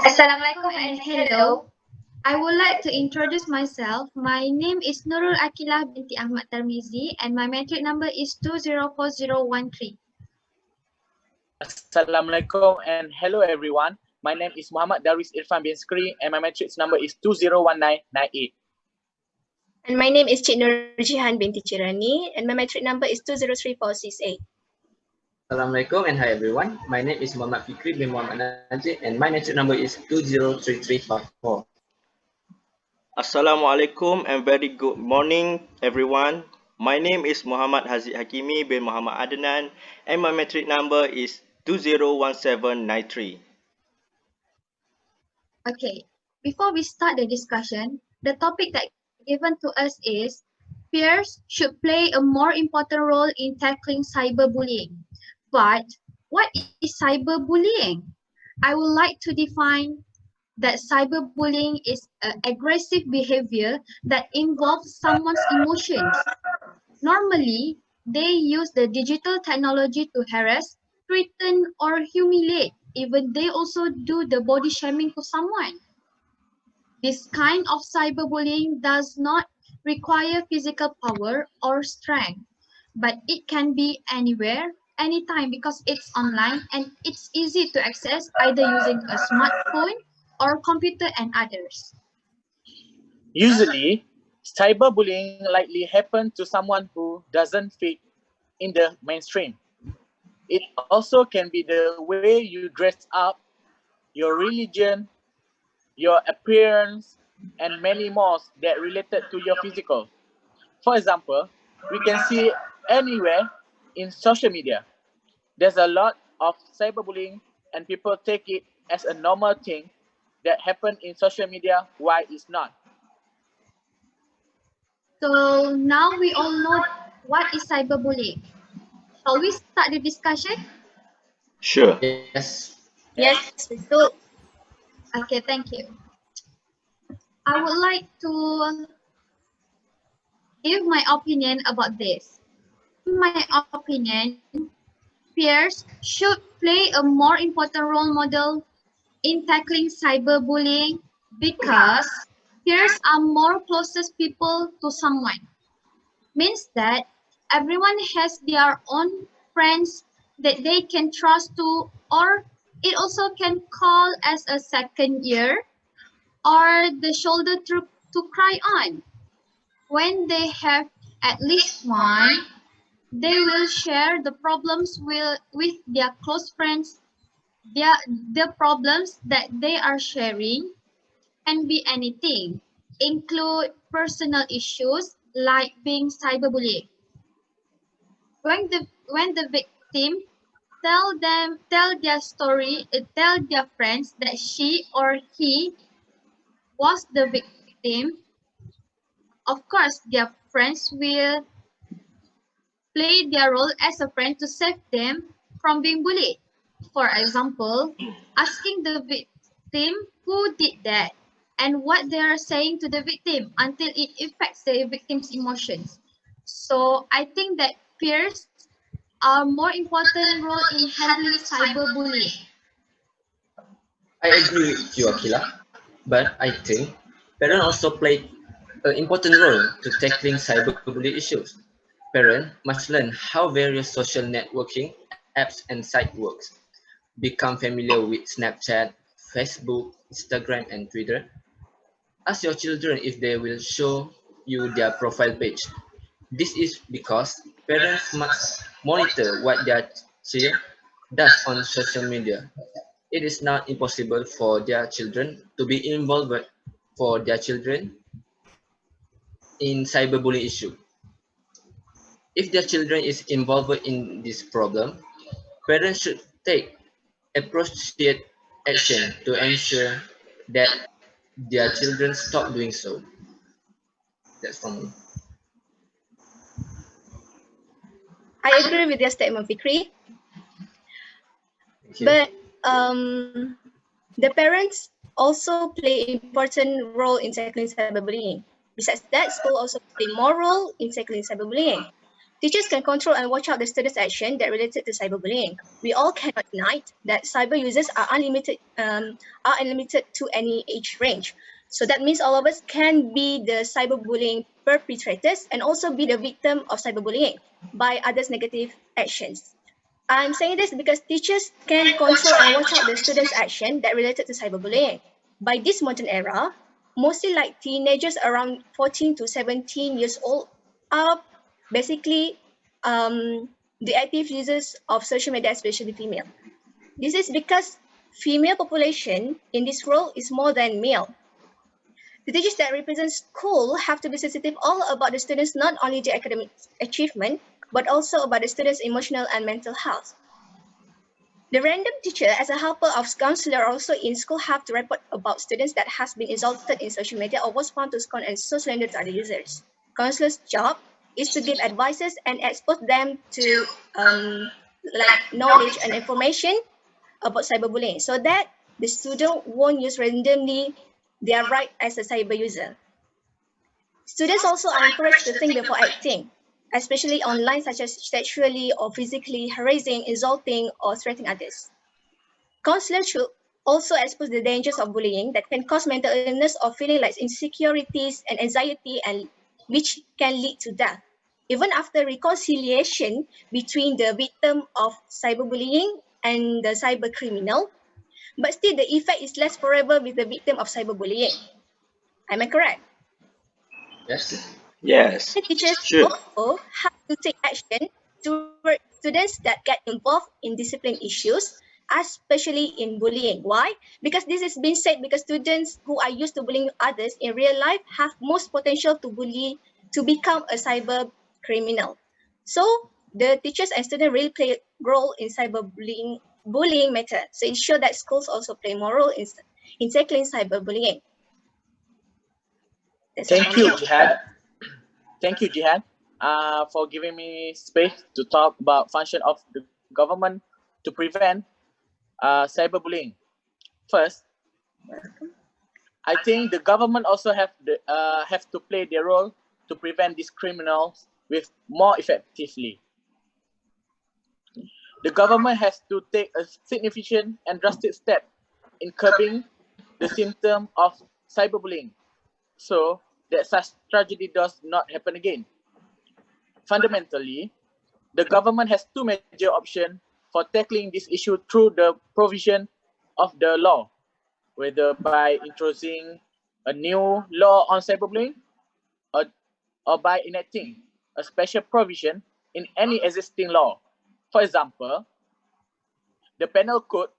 Assalamualaikum and hello. I would like to introduce myself. My name is Nurul Aqilah binti Ahmad Tarmizi and my matric number is 204013. Assalamualaikum and hello everyone. My name is Muhammad Darwis Irfan bin Fikri and my matrix number is 201998. And my name is Cik Nurjihan binti Cirani and my matric number is 203468. Assalamualaikum and hi everyone. My name is Muhammad Fikri bin Muhammad Najib and my matric number is 203354. Assalamualaikum and very good morning everyone. My name is Muhammad Haziq Hakimi bin Muhammad Adnan and my matric number is 201793. Okay, before we start the discussion, the topic that given to us is peers should play a more important role in tackling cyberbullying. But what is cyberbullying? I would like to define that cyberbullying is an aggressive behavior that involves someone's emotions. Normally, they use the digital technology to harass, threaten, or humiliate. Even they also do the body shaming to someone. This kind of cyberbullying does not require physical power or strength, but it can be anywhere, anytime because it's online and it's easy to access either using a smartphone or computer and others. Usually, cyberbullying likely happens to someone who doesn't fit in the mainstream. It also can be the way you dress up, your religion, your appearance, and many more that related to your physical. For example, we can see anywhere in social media. There's a lot of cyberbullying and people take it as a normal thing that happen in social media while it's not. So now we all know what is cyberbullying. Shall we start the discussion? Sure. Yes. Yes, betul. Okay, thank you. I would like to give my opinion about this. In my opinion, peers should play a more important role model in tackling cyberbullying because peers are more closest people to someone. Means that everyone has their own friends that they can trust to, or it also can call as a second ear or the shoulder to cry on. When they have at least one, they will share the problems with their close friends. The problems that they are sharing can be anything, include personal issues like being cyberbullied. When the victim tell their story, tell their friends that she or he was the victim, of course their friends will play their role as a friend to save them from being bullied. For example, asking the victim who did that and what they are saying to the victim until it affects the victim's emotions. So I think that peers are more important role in handling cyberbullying. I agree with you, Akila, but I think parents also play an important role to tackling cyberbullying issues. Parents must learn how various social networking apps and sites works, become familiar with Snapchat, Facebook, Instagram, and Twitter. Ask your children if they will show you their profile page. This is because parents must monitor what their child does on social media. It is not impossible for their children to be involved for their children in cyberbullying issue. If their children is involved in this problem, parents should take appropriate action to ensure that their children stop doing so. That's from me. I agree with your statement, Fikri. Thank you. But the parents also play important role in tackling cyberbullying. Besides that, school also play more role in tackling cyberbullying. Teachers can control and watch out the students' action that related to cyberbullying. We all cannot deny that cyber users are unlimited to any age range. So that means all of us can be the cyberbullying perpetrators and also be the victim of cyberbullying by others' negative actions. I'm saying this because teachers can control and watch out the students' action that related to cyberbullying. By this modern era, mostly like teenagers around 14 to 17 years old are basically the active users of social media, especially female. This is because female population in this world is more than male. The teachers that represent school have to be sensitive all about the students, not only their academic achievement, but also about the students' emotional and mental health. The random teacher as a helper of counselor also in school have to report about students that has been insulted in social media or was found to scorn and so slander to other users. Counselor's job is to give advices and expose them to knowledge and information about cyberbullying so that the student won't use randomly their right as a cyber user. Students also are encouraged to think before acting, especially online, such as sexually or physically harassing, insulting, or threatening others. Counselors should also expose the dangers of bullying that can cause mental illness or feeling like insecurities and anxiety, and which can lead to death. Even after reconciliation between the victim of cyberbullying and the cyber criminal, but still the effect is less forever with the victim of cyberbullying. Am I correct? Yes. Yes. Teachers Sure. also have to take action toward students that get involved in discipline issues, especially in bullying. Why? Because this is being said because students who are used to bullying others in real life have most potential to become a cyber criminal. So the teachers and students really play a role in bullying matter. So it shows that schools also play more role in tackling cyberbullying. That's all Thank from you, me. Jihan. Thank you, Jihan, for giving me space to talk about function of the government to prevent cyberbullying. First, I think the government also have to play their role to prevent these criminals with more effectively. The government has to take a significant and drastic step in curbing the symptom of cyberbullying so that such tragedy does not happen again. Fundamentally, the government has two major options for tackling this issue through the provision of the law, whether by introducing a new law on cyberbullying or, or by enacting a special provision in any existing law. For example, the Penal Code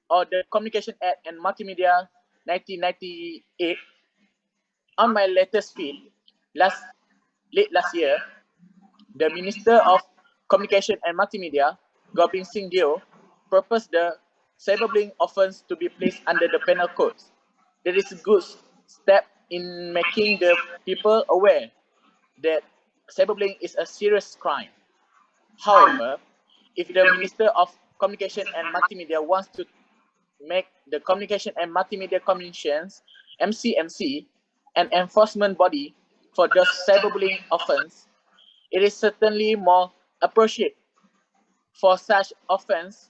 or the Communication Act and Multimedia 1998. On my latest feed, late last year, the Minister of Communication and Multimedia, Gobind Singh Deo, proposed the cyberbullying offence to be placed under the penal code. That is a good step in making the people aware that cyberbullying is a serious crime. However, if the Minister of Communication and Multimedia wants to make the Communication and Multimedia Commissions, MCMC, an enforcement body for the cyberbullying offence, it is certainly more appropriate for such offence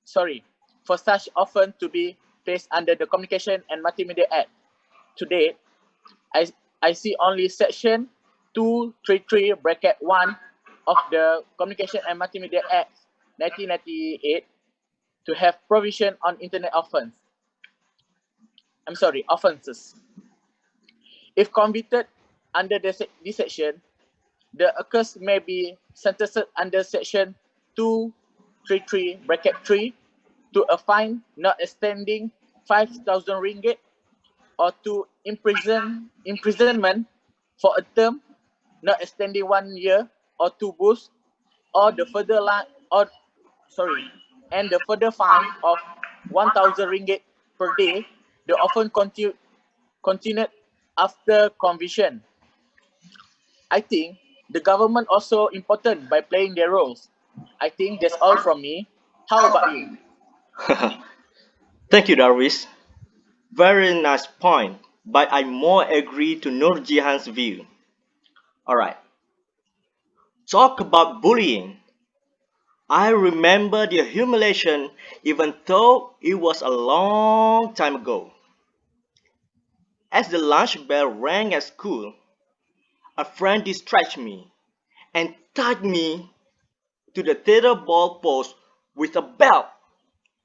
to be placed under the Communication and Multimedia Act. Today, I see only section 233 bracket 1 of the Communication and Multimedia Act 1998 to have provision on internet offences. If convicted under this section, the accused may be sentenced under section 233 bracket 3 to a fine not exceeding 5,000 ringgit or to imprisonment for a term not extending 1 year or 2 booths or the further fine of 1,000 ringgit per day. The offence continued after conviction. I think the government also important by playing their roles. I think that's all from me. How about you? Thank you, Darwis. Very nice point, but I more agree to Nurjihan's view. Alright. Talk about bullying. I remember the humiliation even though it was a long time ago. As the lunch bell rang at school, a friend distracted me and tied me to the theater ball post with a belt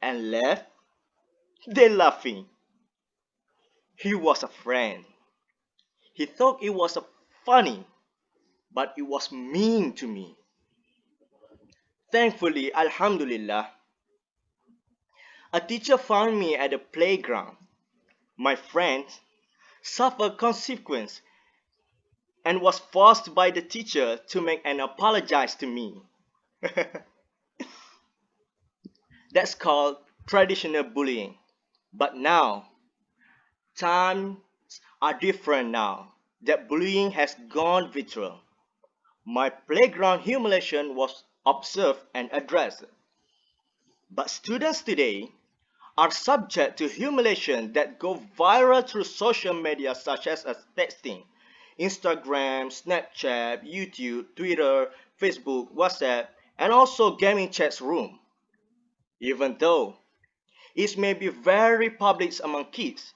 and left there laughing. He was a friend. He thought it was funny, but it was mean to me. Thankfully, Alhamdulillah, a teacher found me at the playground. My friend suffered consequence and was forced by the teacher to make an apologize to me. That's called traditional bullying. But now, times are different now that bullying has gone virtual. My playground humiliation was observed and addressed. But students today are subject to humiliation that go viral through social media such as texting, Instagram, Snapchat, YouTube, Twitter, Facebook, WhatsApp, and also gaming chats room. Even though it may be very public among kids,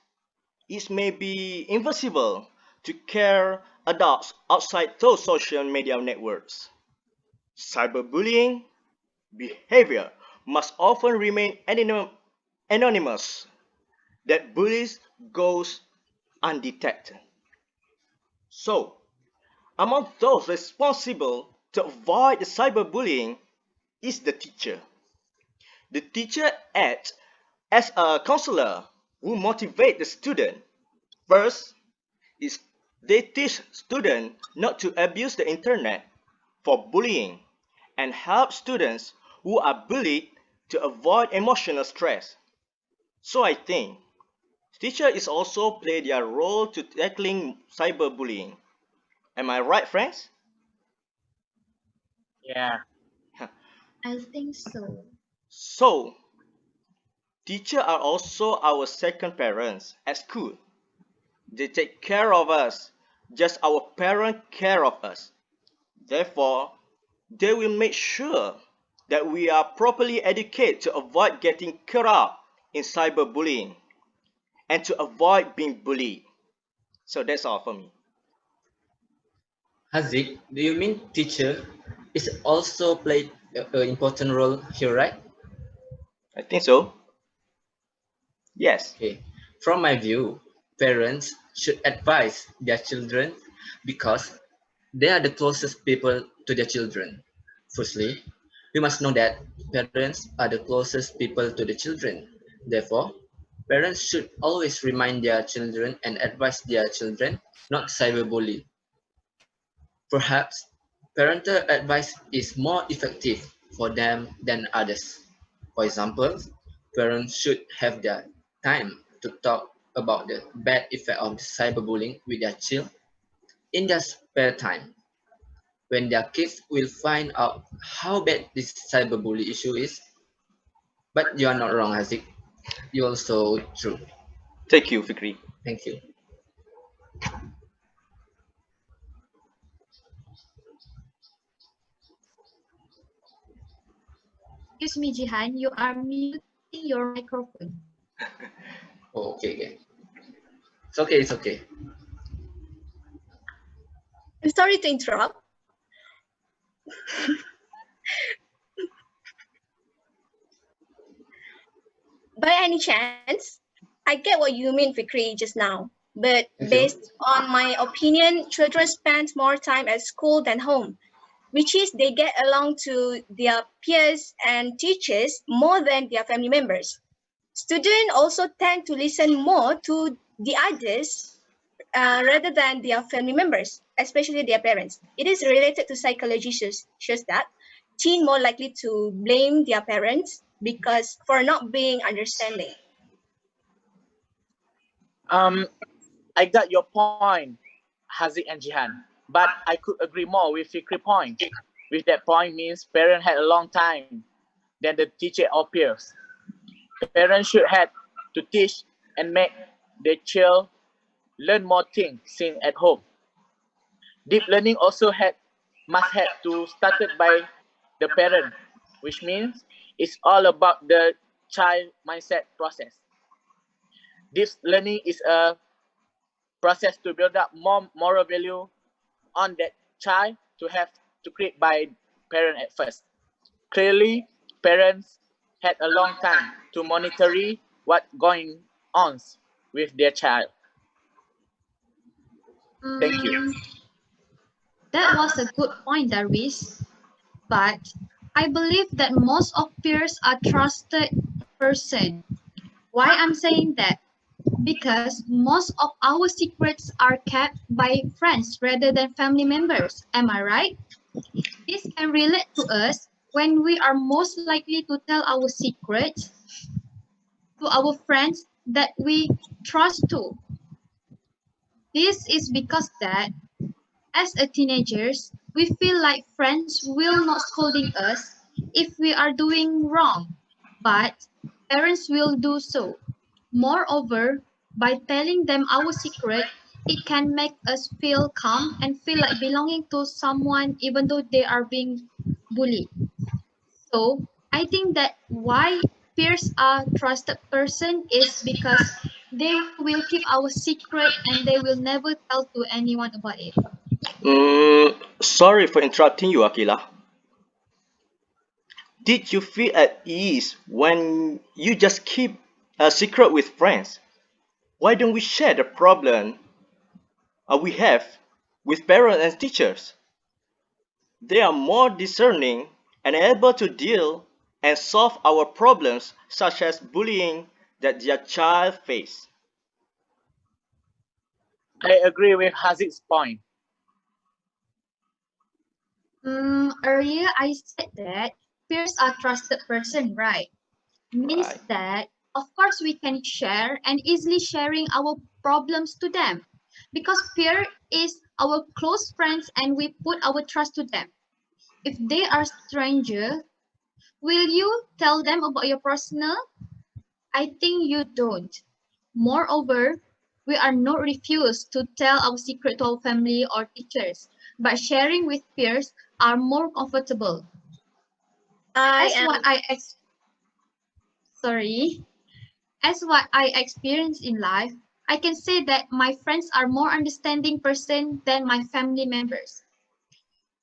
it may be invisible to care adults outside those social media networks. Cyberbullying behavior must often remain anonymous, that bullies goes undetected. So, among those responsible to avoid the cyberbullying is the teacher. The teacher acts as a counselor who motivates the student. First is they teach students not to abuse the internet for bullying and help students who are bullied to avoid emotional stress. So I think teacher is also play their role to tackling cyberbullying. Am I right, friends? Yeah. I think so. So, teachers are also our second parents at school. They take care of us, just our parents care of us. Therefore, they will make sure that we are properly educated to avoid getting caught up in cyberbullying and to avoid being bullied. So that's all for me. Haziq, do you mean teacher is also played an important role here, right? I think so. Yes. Okay. From my view, parents should advise their children because they are the closest people to their children. Firstly, we must know that parents are the closest people to the children. Therefore, parents should always remind their children and advise their children not cyberbully. Perhaps parental advice is more effective for them than others. For example, parents should have their time to talk about the bad effect of cyberbullying with their child in their spare time. When their kids will find out how bad this cyberbully issue is, but you are not wrong, Haziq. You also true. Thank you, Fikri. Thank you. Excuse me, Jihan, you are muting your microphone. Oh, okay, okay. It's okay, it's okay. I'm sorry to interrupt. By any chance, I get what you mean, Fikri, just now. But Thank you. based on my opinion, children spend more time at school than home, which is they get along to their peers and teachers more than their family members. Students also tend to listen more to the others rather than their family members, especially their parents. It is related to psychology shows that teen more likely to blame their parents because for not being understanding. I got your point, Haziq and Jihan, but I could agree more with Fikri point. With that point means parent had a long time than the teacher or peers. Parents should have to teach and make their child learn more things seen at home. Deep learning also had must have to started by the parent, which means it's all about the child mindset process. This learning is a process to build up more moral value on that child to have to create by parent at first. Clearly, parents had a long time to monitor what going on with their child. Thank you. That was a good point, Darwis. But I believe that most of peers are trusted person. Why I'm saying that? Because most of our secrets are kept by friends rather than family members. Am I right? This can relate to us when we are most likely to tell our secrets to our friends that we trust to. This is because that as a teenagers, we feel like friends will not scolding us if we are doing wrong, but parents will do so. Moreover, by telling them our secret, it can make us feel calm and feel like belonging to someone even though they are being bullied. So I think that why peers are trusted person is because they will keep our secret and they will never tell to anyone about it. Sorry for interrupting you, Akila. Did you feel at ease when you just keep a secret with friends? Why don't we share the problem we have with parents and teachers? They are more discerning and able to deal and solve our problems such as bullying that their child face. I agree with Haziq's point. Earlier I said that peers are trusted person, right? Means Right. that of course we can share and easily sharing our problems to them because peer is our close friends and we put our trust to them. If they are stranger, will you tell them about your personal? I think you don't. Moreover, we are not refused to tell our secret to our family or teachers, but sharing with peers are more comfortable. I As what am I sorry, as what I experience in life, I can say that my friends are more understanding person than my family members.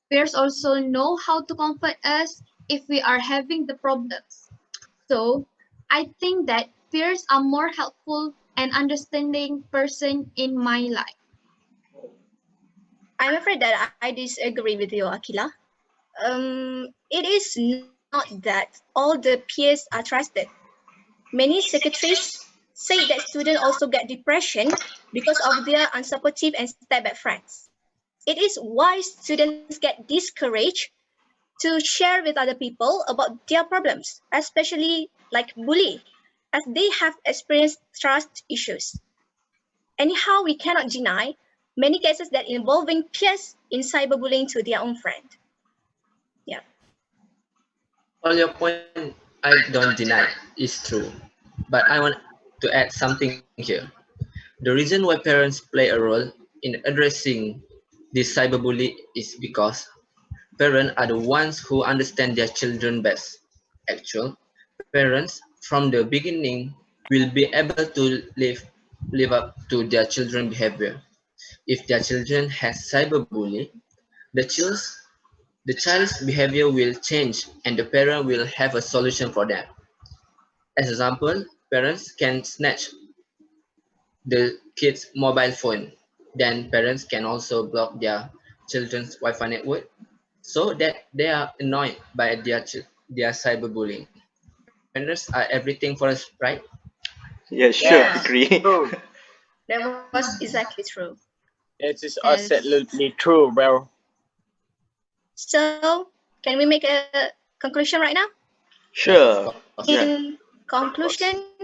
Peers also know how to comfort us if we are having the problems. So I think that peers are more helpful and understanding person in my life. I'm afraid that I disagree with you, Akila. It is not that all the peers are trusted. Many secretaries say that students also get depression because of their unsupportive and step-back friends. It is why students get discouraged to share with other people about their problems, especially like bully, as they have experienced trust issues. Anyhow, we cannot deny many cases that involving peers in cyberbullying to their own friend. Yeah. All your point, I don't deny, is true. But I want to add something here. The reason why parents play a role in addressing this cyberbully is because parents are the ones who understand their children best. Actual parents from the beginning will be able to live up to their children's behavior. If their children has cyberbully, the child's the child's behavior will change and the parent will have a solution for that. As example, parents can snatch the kid's mobile phone. Then parents can also block their children's Wi-Fi network so that they are annoyed by their cyberbullying. Parents are everything for us, right? Yeah, sure, Yeah. Yes, agree. true. That was exactly true. It is Yes. absolutely true, bro. So, can we make a conclusion right now? Yes, of Sure. course. Yeah. In Of course. conclusion,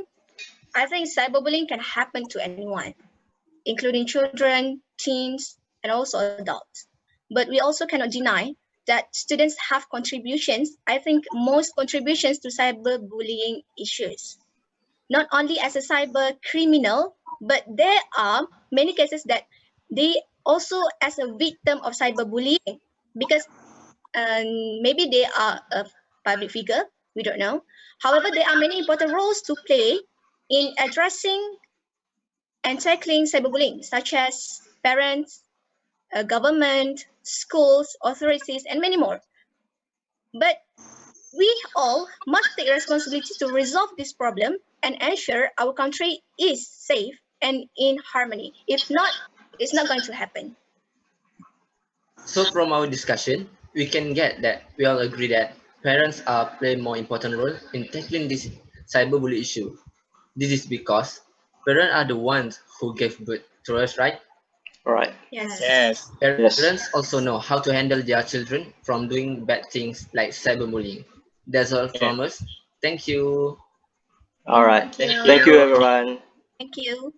I think cyberbullying can happen to anyone, including children, teens, and also adults. But we also cannot deny that students have contributions, I think most contributions to cyberbullying issues. Not only as a cyber criminal, but there are many cases that they also as a victim of cyberbullying. because maybe they are a public figure, we don't know. However, there are many important roles to play in addressing and tackling cyberbullying, such as parents, government, schools, authorities, and many more. But we all must take responsibility to resolve this problem and ensure our country is safe and in harmony. If not, it's not going to happen. So from our discussion, we can get that we all agree that parents are play more important role in tackling this cyberbully issue. This is because parents are the ones who gave birth to us, right? All right. Yes. Yes. Parents Yes. also know how to handle their children from doing bad things like cyberbullying. That's all Yeah. from us. Thank you. All right. Thank Thank you, you. everyone. Thank you.